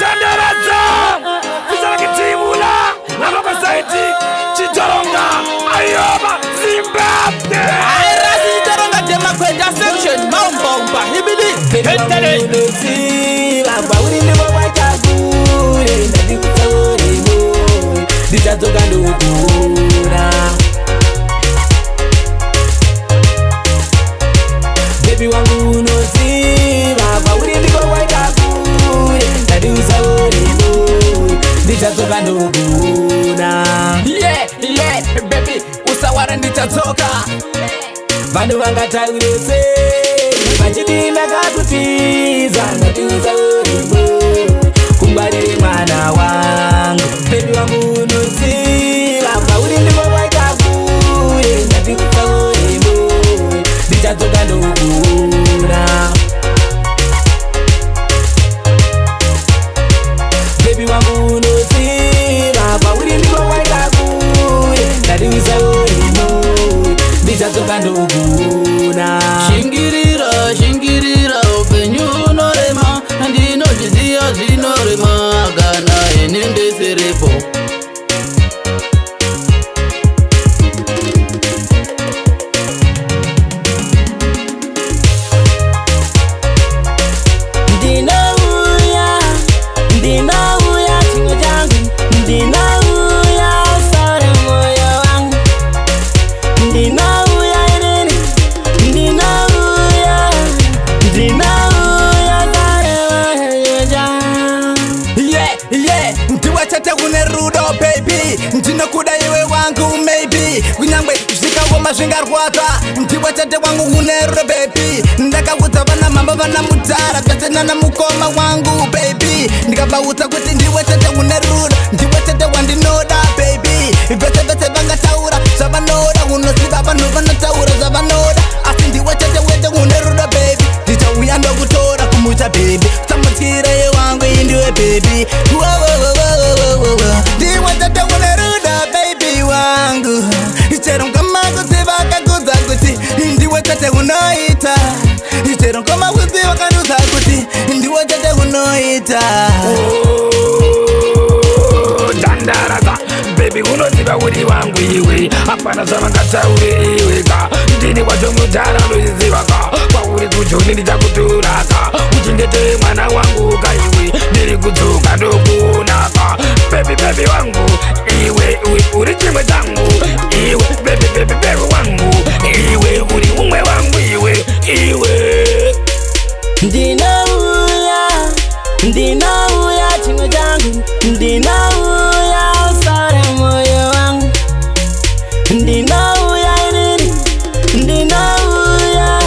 Dandaraza Fizala kitimula Namaka saiti Chitoronga Ayoba Zimbabwe Airasi Chitoronga Demakwenda section Mambomba Hibidi Hentere Wamba urinde wawaitagure Ndadi kutawore boy Ditatoka ndukura Baby wangu unoziva Wamba urinde wawaitagure Ndadi kutawore boy Ditatoka ndukura Yeah, baby Usawara nditatoka Vandu vangataure sei Vachidinda kakutiza Ndatiuza urimo Kungwarire mwana wangu Baby wangu unoziva Pauri ndimo waikakure Ndatiuza urimo Ndichatoka ndokura Baby wangu unoziva Pauri ndimo waikakure Ndatiuza urimo Ndichatoka ndokura Shingirira upenyu unorema Ndinozviziya zvinorema Kana enende serepo Ndinauya chingo changu Ndinauya usare moyo wangu Ndinauya inini Ndinauya sare moyo changu Yeah, ndiwachate une rudo baby Ndinokuda iwe wangu maybe Kunyangwe zvikangoma zvingarwadza Ndiwachate wangu une rudo baby Ndakaudza vana mama vana mudhara Pese nana mukoma wangu baby Ndikabaudza kuti ndiwachate une rudo Ndiwachate wandinoda baby Vese vangataura zvavanoda Unoziva vanhu vanotaura zvavanoda Asi ndiwachate wete une rudo baby Ndichauya ndokutora kumucha baby Samutsire wangu indiwe baby Ndiwachate une rudo baby wangu Chero ngoma kuziva kakudza kuti Ndiwachate unoita Chero ngoma kuziva kakudza kuti Ndiwachate unoita Dandaraza Baby unoziva uri wangu iwe Hapana zvavangataure iweka Ndini wacho mudhara ndoizivaka Pauri kujoni ndichakuturaka Uchengete mwana wangu kaiwe Ndiri kudzoka ndokunaka Baby wangu Iwe uri chimwe changu Iwe baby wangu Iwe uri umwe wangu iwe Ndinauya chimwe changu Ndinauya usare moyo wangu Ndinauya inini Ndinauya